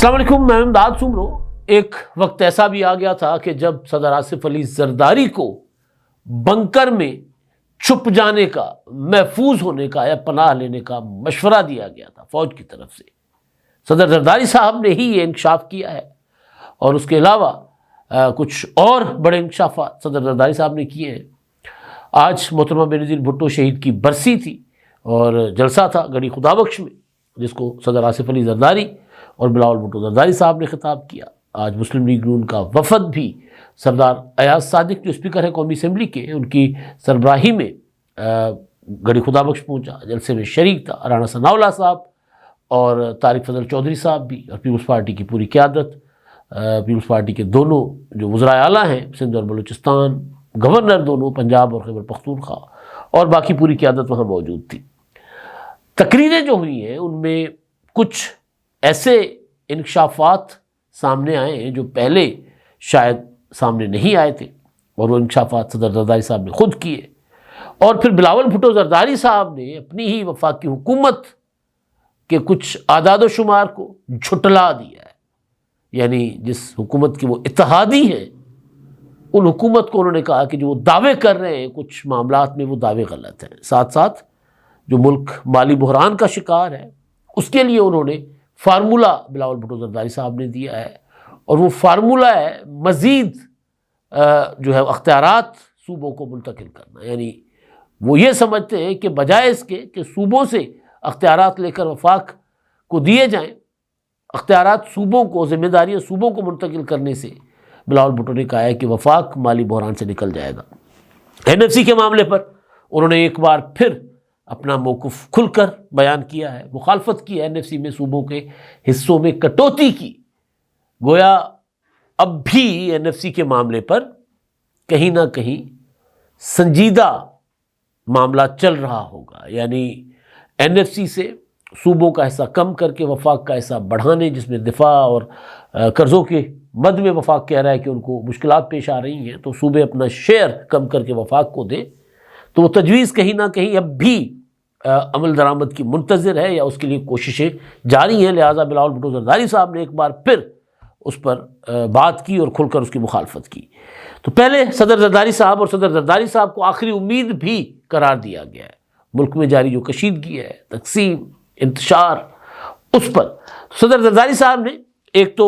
السلام علیکم، میں امداد سمرو۔ ایک وقت ایسا بھی آ گیا تھا کہ جب صدر آصف علی زرداری کو بنکر میں چھپ جانے کا، محفوظ ہونے کا یا پناہ لینے کا مشورہ دیا گیا تھا فوج کی طرف سے۔ صدر زرداری صاحب نے ہی یہ انکشاف کیا ہے، اور اس کے علاوہ کچھ اور بڑے انکشافات صدر زرداری صاحب نے کیے ہیں۔ آج محترمہ بینظیر بھٹو شہید کی برسی تھی اور جلسہ تھا گڑھی خدا بخش میں، جس کو صدر آصف علی زرداری اور بلاول بھٹو زرداری صاحب نے خطاب کیا۔ آج مسلم لیگ نون کا وفد بھی سردار ایاز صادق جو اسپیکر ہے قومی اسمبلی کے، ان کی سربراہی میں گڑھی خدا بخش پہنچا۔ جلسے میں شریک تھا رانا ثناء اللہ صاحب اور طارق فضل چودھری صاحب بھی، اور پیپلز پارٹی کی پوری قیادت، پیپلز پارٹی کے دونوں جو وزرائے اعلیٰ ہیں، سندھ اور بلوچستان، گورنر دونوں پنجاب اور خیبر پختونخوا، اور باقی پوری قیادت وہاں موجود تھی۔ تقریریں جو ہوئی ہیں ان میں کچھ ایسے انکشافات سامنے آئے ہیں جو پہلے شاید سامنے نہیں آئے تھے، اور وہ انکشافات صدر زرداری صاحب نے خود کیے، اور پھر بلاول بھٹو زرداری صاحب نے اپنی ہی وفاقی حکومت کے کچھ اعداد و شمار کو جھٹلا دیا ہے۔ یعنی جس حکومت کے وہ اتحادی ہیں، ان حکومت کو انہوں نے کہا کہ جو وہ دعوے کر رہے ہیں کچھ معاملات میں، وہ دعوے غلط ہیں۔ ساتھ ساتھ جو ملک مالی بحران کا شکار ہے، اس کے لیے انہوں نے فارمولہ بلاول بھٹو زرداری صاحب نے دیا ہے، اور وہ فارمولہ ہے مزید جو ہے اختیارات صوبوں کو منتقل کرنا۔ یعنی وہ یہ سمجھتے ہیں کہ بجائے اس کے کہ صوبوں سے اختیارات لے کر وفاق کو دیے جائیں، اختیارات صوبوں کو، ذمہ داریاں صوبوں کو منتقل کرنے سے بلاول بھٹو نے کہا ہے کہ وفاق مالی بحران سے نکل جائے گا۔ NFC کے معاملے پر انہوں نے ایک بار پھر اپنا موقف کھل کر بیان کیا ہے، مخالفت کی ہے NFC میں صوبوں کے حصوں میں کٹوتی کی۔ گویا اب بھی NFC کے معاملے پر کہیں نہ کہیں سنجیدہ معاملہ چل رہا ہوگا، یعنی NFC سے صوبوں کا حصہ کم کر کے وفاق کا حصہ بڑھانے، جس میں دفاع اور قرضوں کے مد میں وفاق کہہ رہا ہے کہ ان کو مشکلات پیش آ رہی ہیں، تو صوبے اپنا شیئر کم کر کے وفاق کو دیں، تو وہ تجویز کہیں نہ کہیں اب بھی عمل درآمد کی منتظر ہے، یا اس کے لیے کوششیں جاری ہیں۔ لہٰذا بلاول بھٹو زرداری صاحب نے ایک بار پھر اس پر بات کی اور کھل کر اس کی مخالفت کی۔ تو پہلے صدر زرداری صاحب اور صدر زرداری صاحب کو آخری امید بھی قرار دیا گیا ہے، ملک میں جاری جو کشیدگی ہے، تقسیم، انتشار، اس پر صدر زرداری صاحب نے ایک تو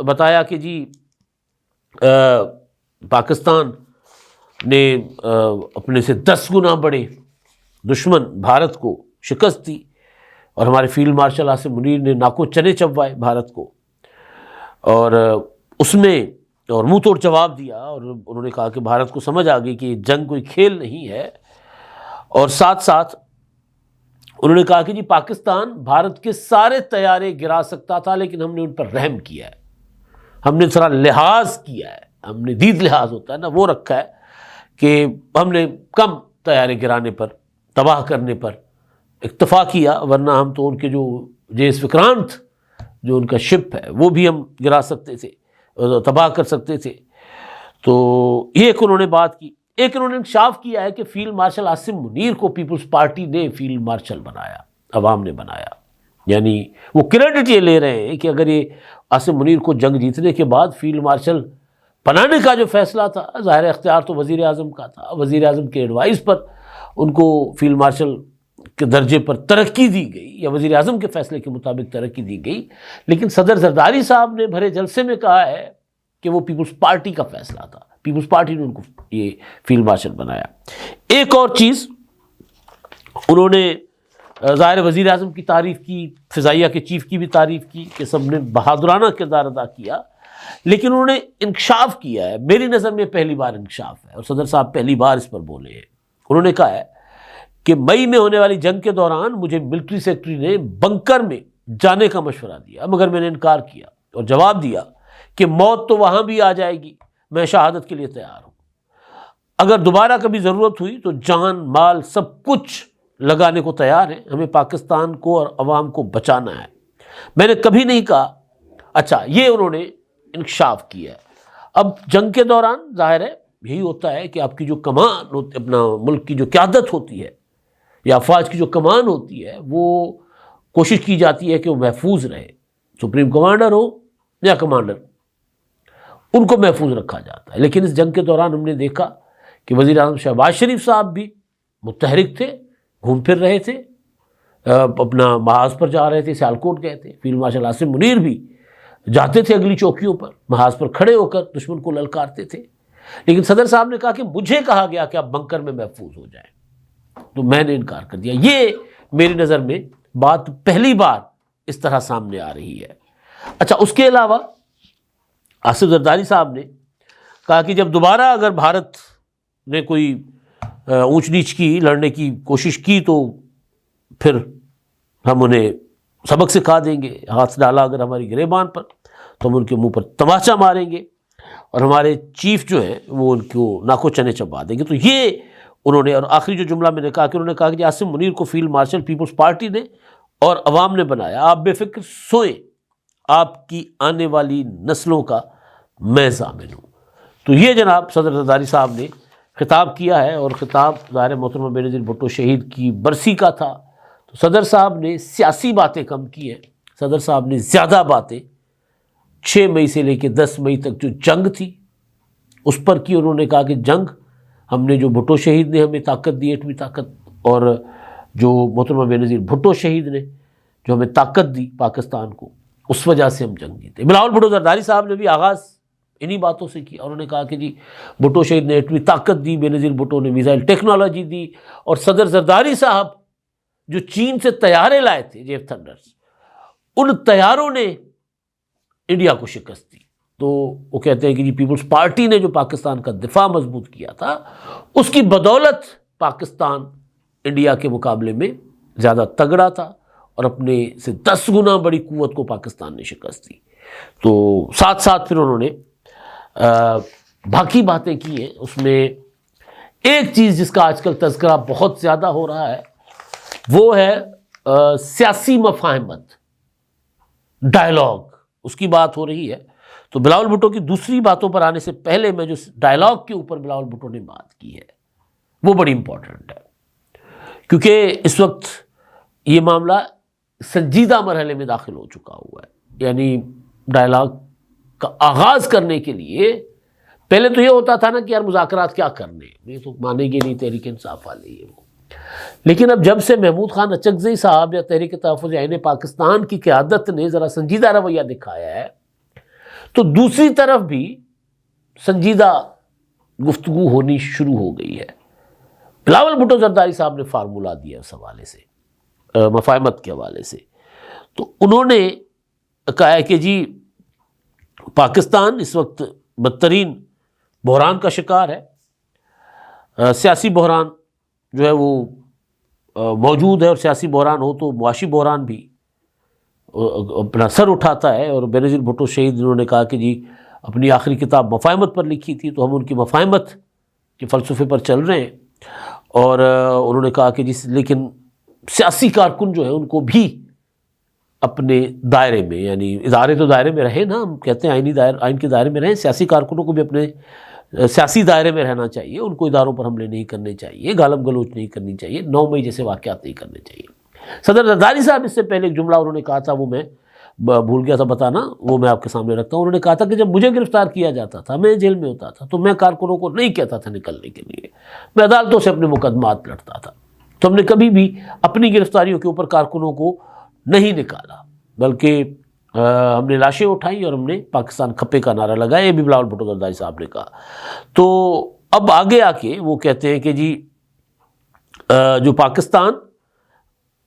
بتایا کہ جی پاکستان نے اپنے سے 10 گنا بڑے دشمن بھارت کو شکست دی، اور ہمارے فیلڈ مارشل عاصم منیر نے ناکو چنے چبوائے بھارت کو، اور اس میں اور منہ توڑ جواب دیا، اور انہوں نے کہا کہ بھارت کو سمجھ آ گئی کہ یہ جنگ کوئی کھیل نہیں ہے، اور ساتھ ساتھ انہوں نے کہا کہ جی پاکستان بھارت کے سارے طیارے گرا سکتا تھا، لیکن ہم نے ان پر رحم کیا ہے، ہم نے ذرا لحاظ کیا ہے، ہم نے دید لحاظ ہوتا ہے نا، وہ رکھا ہے کہ ہم نے کم طیارے گرانے پر، تباہ کرنے پر اکتفا کیا، ورنہ ہم تو ان کے جو JS وکرانت جو ان کا شپ ہے وہ بھی ہم گرا سکتے تھے، تباہ کر سکتے تھے۔ تو یہ ایک انہوں نے بات کی۔ ایک انہوں نے انکشاف کیا ہے کہ فیلڈ مارشل عاصم منیر کو پیپلز پارٹی نے فیلڈ مارشل بنایا، عوام نے بنایا، یعنی وہ کریڈٹ یہ لے رہے ہیں کہ اگر یہ عاصم منیر کو جنگ جیتنے کے بعد فیلڈ مارشل بنانے کا جو فیصلہ تھا، ظاہر اختیار تو وزیر اعظم کا تھا، وزیر اعظم کے ایڈوائز پر ان کو فیلڈ مارشل کے درجے پر ترقی دی گئی، یا وزیر اعظم کے فیصلے کے مطابق ترقی دی گئی، لیکن صدر زرداری صاحب نے بھرے جلسے میں کہا ہے کہ وہ پیپلز پارٹی کا فیصلہ تھا، پیپلز پارٹی نے ان کو یہ فیلڈ مارشل بنایا۔ ایک اور چیز انہوں نے ظاہر وزیر اعظم کی تعریف کی، فضائیہ کے چیف کی بھی تعریف کی کہ سب نے بہادرانہ کردار ادا کیا، لیکن انہوں نے انکشاف کیا ہے، میری نظر میں پہلی بار انکشاف ہے، اور صدر صاحب پہلی بار اس پر بولے ہیں۔ انہوں نے کہا ہے کہ مئی میں ہونے والی جنگ کے دوران مجھے ملٹری سیکرٹری نے بنکر میں جانے کا مشورہ دیا، مگر میں نے انکار کیا اور جواب دیا کہ موت تو وہاں بھی آ جائے گی، میں شہادت کے لیے تیار ہوں، اگر دوبارہ کبھی ضرورت ہوئی تو جان مال سب کچھ لگانے کو تیار ہیں، ہمیں پاکستان کو اور عوام کو بچانا ہے۔ میں نے کبھی نہیں کہا۔ اچھا، یہ انہوں نے انکشاف کیا ہے۔ اب جنگ کے دوران ظاہر ہے یہی ہوتا ہے کہ آپ کی جو کمان اپنا ملک کی جو قیادت ہوتی ہے، یا افواج کی جو کمان ہوتی ہے، وہ کوشش کی جاتی ہے کہ وہ محفوظ رہے، سپریم کمانڈر ہو یا کمانڈر، ان کو محفوظ رکھا جاتا ہے۔ لیکن اس جنگ کے دوران ہم نے دیکھا کہ وزیر اعظم شہباز شریف صاحب بھی متحرک تھے، گھوم پھر رہے تھے، اپنا محاذ پر جا رہے تھے، سیالکوٹ گئے تھے۔ فیلڈ مارشل عاصم منیر بھی جاتے تھے اگلی چوکیوں پر، محاذ پر کھڑے ہو کر دشمن کو للکارتے تھے۔ لیکن صدر صاحب نے کہا کہ مجھے کہا گیا کہ آپ بنکر میں محفوظ ہو جائیں، تو میں نے انکار کر دیا۔ یہ میری نظر میں بات پہلی بار اس طرح سامنے آ رہی ہے۔ اچھا، اس کے علاوہ آصف زرداری صاحب نے کہا کہ جب دوبارہ اگر بھارت نے کوئی اونچ نیچ کی، لڑنے کی کوشش کی، تو پھر ہم انہیں سبق سکھا دیں گے۔ ہاتھ ڈالا اگر ہماری گریبان پر تو ہم ان کے منہ پر تماچا ماریں گے، اور ہمارے چیف جو ہیں وہ ان کو ناکو چنے چبا دیں گے۔ تو یہ انہوں نے، اور آخری جو جملہ میں نے کہا کہ انہوں نے کہا کہ عاصم منیر کو فیلڈ مارشل پیپلز پارٹی نے اور عوام نے بنایا، آپ بے فکر سوئیں، آپ کی آنے والی نسلوں کا میں ضامن ہوں۔ تو یہ جناب صدر زرداری صاحب نے خطاب کیا ہے، اور خطاب ظاہر محترمہ بینظیر بھٹو شہید کی برسی کا تھا۔ تو صدر صاحب نے سیاسی باتیں کم کی ہیں، صدر صاحب نے زیادہ باتیں 6 مئی سے لے کے 10 مئی تک جو جنگ تھی اس پر کی۔ انہوں نے کہا کہ جنگ ہم نے، جو بھٹو شہید نے ہمیں طاقت دی، ایٹمی طاقت، اور جو محترمہ بینظیر بھٹو شہید نے جو ہمیں طاقت دی پاکستان کو، اس وجہ سے ہم جنگ جیتے۔ بلاول بھٹو زرداری صاحب نے بھی آغاز انہی باتوں سے کیا۔ انہوں نے کہا کہ جی بھٹو شہید نے ایٹمی طاقت دی، بینظیر بھٹو نے میزائل ٹیکنالوجی دی، اور صدر زرداری صاحب جو چین سے طیارے لائے تھے جیف تھنڈرز، ان طیاروں نے انڈیا کو شکست دی۔ تو وہ کہتے ہیں کہ جی پیپلز پارٹی نے جو پاکستان کا دفاع مضبوط کیا تھا، اس کی بدولت پاکستان انڈیا کے مقابلے میں زیادہ تگڑا تھا، اور اپنے سے 10 گنا بڑی قوت کو پاکستان نے شکست دی۔ تو ساتھ ساتھ پھر انہوں نے باقی باتیں کی ہیں۔ اس میں ایک چیز جس کا آج کل تذکرہ بہت زیادہ ہو رہا ہے وہ ہے سیاسی مفاہمت، ڈائلاگ، اس کی بات ہو رہی ہے۔ تو بلاول بھٹو کی دوسری باتوں پر آنے سے پہلے میں جو ڈائلاگ کے اوپر بلاول بھٹو نے بات کی ہے وہ بڑی امپورٹنٹ ہے، کیونکہ اس وقت یہ معاملہ سنجیدہ مرحلے میں داخل ہو چکا ہوا ہے۔ یعنی ڈائلاگ کا آغاز کرنے کے لیے پہلے تو یہ ہوتا تھا نا کہ یار مذاکرات کیا کرنے، یہ تو مانیں گے نہیں تحریک انصاف والے یہ وہ، لیکن اب جب سے محمود خان اچکزئی صاحب یا تحریک تحفظ عین پاکستان کی قیادت نے ذرا سنجیدہ رویہ دکھایا ہے، تو دوسری طرف بھی سنجیدہ گفتگو ہونی شروع ہو گئی ہے۔ بلاول بھٹو زرداری صاحب نے فارمولہ دیا اس حوالے سے، مفاہمت کے حوالے سے۔ تو انہوں نے کہا ہے کہ جی پاکستان اس وقت بدترین بحران کا شکار ہے، سیاسی بحران جو ہے وہ موجود ہے، اور سیاسی بحران ہو تو معاشی بحران بھی اپنا سر اٹھاتا ہے۔ اور بینظیر بھٹو شہید انہوں نے کہا کہ جی اپنی آخری کتاب مفاہمت پر لکھی تھی، تو ہم ان کی مفاہمت کے فلسفے پر چل رہے ہیں۔ اور انہوں نے کہا کہ جس لیکن سیاسی کارکن جو ہیں ان کو بھی اپنے دائرے میں، یعنی ادارے تو دائرے میں رہے نا، ہم کہتے ہیں آئین کے دائرے میں رہیں، سیاسی کارکنوں کو بھی اپنے سیاسی دائرے میں رہنا چاہیے، ان کو اداروں پر حملے نہیں کرنے چاہیے، گالم گلوچ نہیں کرنی چاہیے، 9 مئی جیسے واقعات نہیں کرنے چاہیے۔ صدر زرداری صاحب اس سے پہلے ایک جملہ انہوں نے کہا تھا، وہ میں بھول گیا تھا بتانا، وہ میں آپ کے سامنے رکھتا ہوں۔ انہوں نے کہا تھا کہ جب مجھے گرفتار کیا جاتا تھا، میں جیل میں ہوتا تھا، تو میں کارکنوں کو نہیں کہتا تھا نکلنے کے لیے، میں عدالتوں سے اپنے مقدمات لڑتا تھا۔ تو ہم نے کبھی بھی اپنی گرفتاریوں کے اوپر کارکنوں کو نہیں نکالا، بلکہ ہم نے لاشیں اٹھائیں اور ہم نے پاکستان کھپے کا نعرہ لگایا۔ یہ بھی بلاول بھٹو زرداری صاحب نے کہا۔ تو اب آگے آ کے وہ کہتے ہیں کہ جی جو پاکستان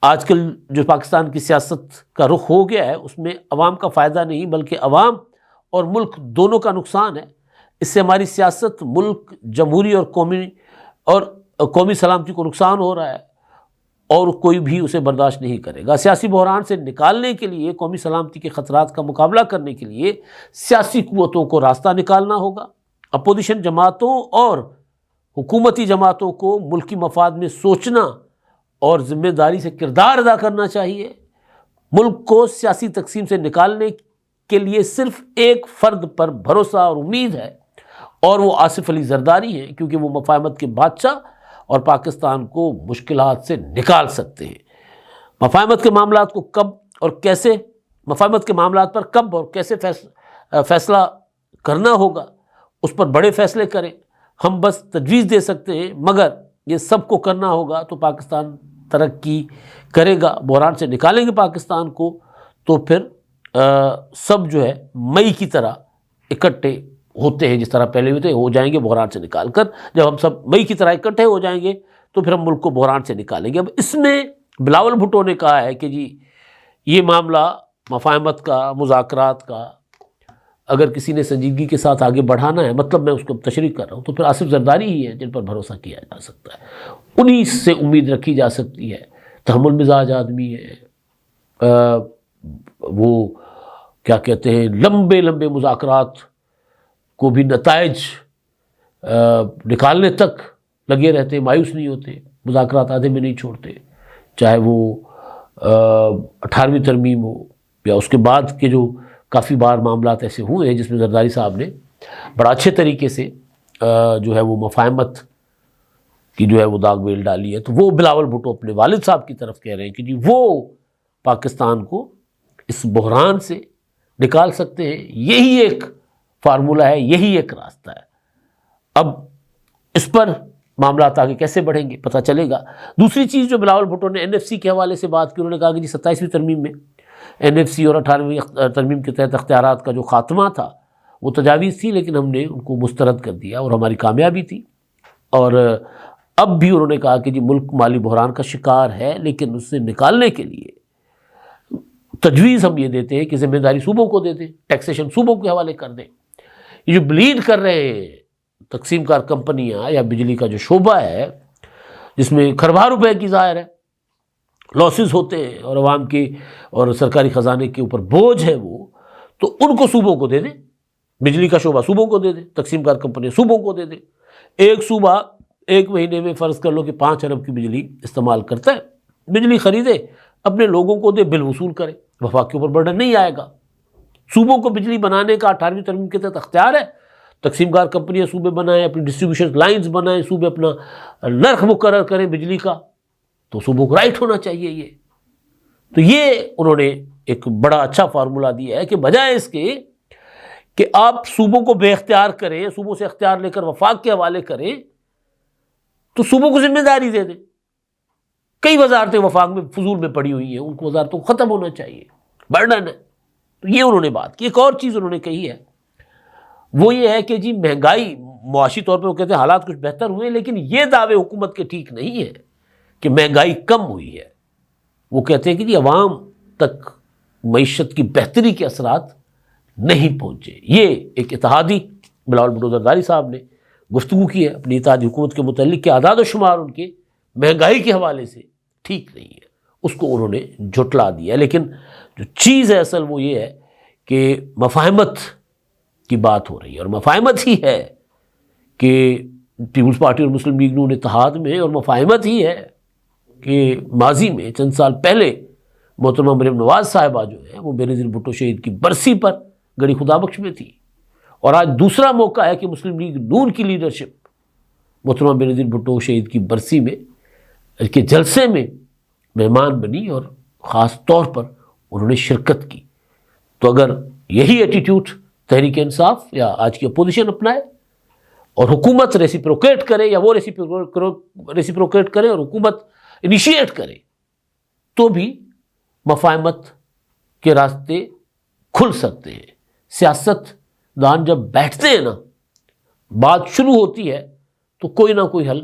آج کل جو پاکستان کی سیاست کا رخ ہو گیا ہے، اس میں عوام کا فائدہ نہیں بلکہ عوام اور ملک دونوں کا نقصان ہے۔ اس سے ہماری سیاست، ملک، جمہوری اور قومی سلامتی کو نقصان ہو رہا ہے، اور کوئی بھی اسے برداشت نہیں کرے گا۔ سیاسی بحران سے نکالنے کے لیے، قومی سلامتی کے خطرات کا مقابلہ کرنے کے لیے سیاسی قوتوں کو راستہ نکالنا ہوگا۔ اپوزیشن جماعتوں اور حکومتی جماعتوں کو ملکی مفاد میں سوچنا اور ذمہ داری سے کردار ادا کرنا چاہیے۔ ملک کو سیاسی تقسیم سے نکالنے کے لیے صرف ایک فرد پر بھروسہ اور امید ہے، اور وہ آصف علی زرداری ہیں، کیونکہ وہ مفاہمت کے بادشاہ اور پاکستان کو مشکلات سے نکال سکتے ہیں۔ مفاہمت کے معاملات کو کب اور کیسے مفاہمت کے معاملات پر کب اور کیسے فیصلہ کرنا ہوگا اس پر بڑے فیصلے کریں. ہم بس تجویز دے سکتے ہیں، مگر یہ سب کو کرنا ہوگا تو پاکستان ترقی کرے گا. بحران سے نکالیں گے پاکستان کو تو پھر سب جو ہے مئی کی طرح اکٹھے ہوتے ہیں، جس طرح پہلے ہوتے ہو جائیں گے بحران سے نکال کر. جب ہم سب مئی کی طرح اکٹھے ہو جائیں گے تو پھر ہم ملک کو بحران سے نکالیں گے. اب اس میں بلاول بھٹو نے کہا ہے کہ جی یہ معاملہ مفاہمت کا، مذاکرات کا اگر کسی نے سنجیدگی کے ساتھ آگے بڑھانا ہے، مطلب میں اس کو تشریح کر رہا ہوں، تو پھر آصف زرداری ہی ہے جن پر بھروسہ کیا جا سکتا ہے، انہی سے امید رکھی جا سکتی ہے. تحمل مزاج آدمی ہے، وہ کیا کہتے ہیں لمبے لمبے مذاکرات کو بھی نتائج نکالنے تک لگے رہتے، مایوس نہیں ہوتے، مذاکرات آدھے میں نہیں چھوڑتے، چاہے وہ 18ویں ترمیم ہو یا اس کے بعد کے جو کافی بار معاملات ایسے ہوئے ہیں جس میں زرداری صاحب نے بڑا اچھے طریقے سے جو ہے وہ مفاہمت کی جو ہے وہ داغ بیل ڈالی ہے. تو وہ بلاول بھٹو اپنے والد صاحب کی طرف کہہ رہے ہیں کہ جی وہ پاکستان کو اس بحران سے نکال سکتے ہیں، یہی ایک فارمولہ ہے، یہی ایک راستہ ہے. اب اس پر معاملات آگے کیسے بڑھیں گے پتہ چلے گا. دوسری چیز جو بلاول بھٹو نے این ایف سی کے حوالے سے بات کی، انہوں نے کہا کہ جی 27ویں ترمیم میں این ایف سی اور 18ویں ترمیم کے تحت اختیارات کا جو خاتمہ تھا وہ تجاویز تھی، لیکن ہم نے ان کو مسترد کر دیا اور ہماری کامیابی تھی. اور اب بھی انہوں نے کہا کہ جی ملک مالی بحران کا شکار ہے، لیکن اس سے نکالنے کے لیے تجویز ہم یہ دیتے ہیں کہ ذمہ داری صوبوں کو دے دیں، ٹیکسیشن صوبوں کے حوالے کر دیں. یہ جو بلیڈ کر رہے ہیں تقسیم کار کمپنیاں یا بجلی کا جو شعبہ ہے جس میں کھربا روپے کی ظاہر ہے لاسز ہوتے ہیں اور عوام کے اور سرکاری خزانے کے اوپر بوجھ ہے وہ، تو ان کو صوبوں کو دے دیں. بجلی کا شعبہ صوبوں کو دے دیں، تقسیم کار کمپنیاں صوبوں کو دے دیں. ایک صوبہ ایک مہینے میں فرض کر لو کہ 5 ارب کی بجلی استعمال کرتا ہے، بجلی خریدے، اپنے لوگوں کو دے، بل وصول کرے، وفاق کے اوپر برڈن نہیں آئے گا. صوبوں کو بجلی بنانے کا 18ویں ترمیم کے تحت اختیار ہے. تقسیم کار کمپنیاں صوبے بنائیں، اپنی ڈسٹریبیوشن لائنز بنائیں، صوبے اپنا نرخ مقرر کریں بجلی کا، تو صوبوں کو رائٹ ہونا چاہیے. یہ تو یہ انہوں نے ایک بڑا اچھا فارمولہ دیا ہے کہ بجائے اس کے کہ آپ صوبوں کو بے اختیار کریں، صوبوں سے اختیار لے کر وفاق کے حوالے کریں، تو صوبوں کو ذمہ داری دے دیں. کئی وزارتیں وفاق میں فضول میں پڑی ہوئی ہیں، ان کو وزارتوں کو ختم ہونا چاہیے، برڈن ہے. تو یہ انہوں نے بات کی. ایک اور چیز انہوں نے کہی ہے وہ یہ ہے کہ جی مہنگائی معاشی طور پہ وہ کہتے ہیں حالات کچھ بہتر ہوئے، لیکن یہ دعوے حکومت کے ٹھیک نہیں ہے کہ مہنگائی کم ہوئی ہے. وہ کہتے ہیں کہ جی عوام تک معیشت کی بہتری کے اثرات نہیں پہنچے. یہ ایک اتحادی بلاول بھٹو زرداری صاحب نے گفتگو کی ہے اپنی اتحادی حکومت کے متعلق کہ اعداد و شمار ان کے مہنگائی کے حوالے سے ٹھیک نہیں ہے، اس کو انہوں نے جھٹلا دیا. لیکن جو چیز ہے اصل وہ یہ ہے کہ مفاہمت کی بات ہو رہی ہے، اور مفاہمت ہی ہے کہ پیپلز پارٹی اور مسلم لیگ نون اتحاد میں، اور مفاہمت ہی ہے کہ ماضی میں چند سال پہلے محترمہ مریم نواز صاحبہ جو ہے وہ بینظیر بھٹو شہید کی برسی پر گڑی خدا بخش میں تھی، اور آج دوسرا موقع ہے کہ مسلم لیگ نون کی لیڈرشپ محترمہ بینظیر بھٹو شہید کی برسی میں کے جلسے میں مہمان بنی اور خاص طور پر انہوں نے شرکت کی. تو اگر یہی ایٹیٹیوڈ تحریک انصاف یا آج کی اپوزیشن اپنائے اور حکومت ریسیپروکیٹ کرے، یا وہ ریسیپروکیٹ کرے اور حکومت انیشیٹ کرے، تو بھی مفاہمت کے راستے کھل سکتے ہیں. سیاست دان جب بیٹھتے ہیں نا، بات شروع ہوتی ہے تو کوئی نہ کوئی حل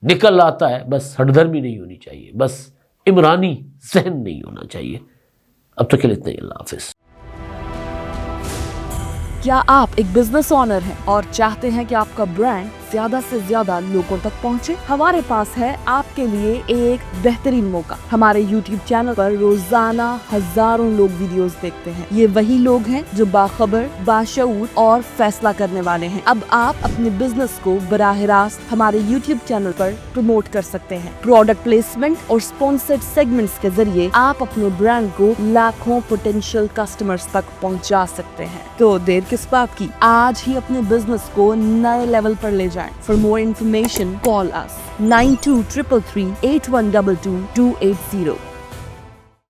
نکل آتا ہے. بس ہٹ درمی نہیں ہونی چاہیے، بس عمرانی ذہن نہیں ہونا چاہیے. اب تک کے لیے اتنا ہی. اللہ حافظ. کیا آپ ایک بزنس اونر ہیں اور چاہتے ہیں کہ آپ کا برانڈ زیادہ سے زیادہ لوگوں تک پہنچے؟ ہمارے پاس ہے آپ کے لیے ایک بہترین موقع. ہمارے یوٹیوب چینل پر روزانہ ہزاروں لوگ ویڈیوز دیکھتے ہیں. یہ وہی لوگ ہیں جو باخبر، باشعور اور فیصلہ کرنے والے ہیں. اب آپ اپنے بزنس کو براہ راست ہمارے یوٹیوب چینل پر پروموٹ کر سکتے ہیں. پروڈکٹ پلیسمنٹ اور اسپانسرڈ سیگمنٹس کے ذریعے آپ اپنے برانڈ کو لاکھوں پوٹینشیل کسٹمرز تک پہنچا سکتے ہیں. تو دیر کس بات کی؟ آج ہی اپنے بزنس کو نئے لیول پر لے جائیں. For more information, call us 923338122280.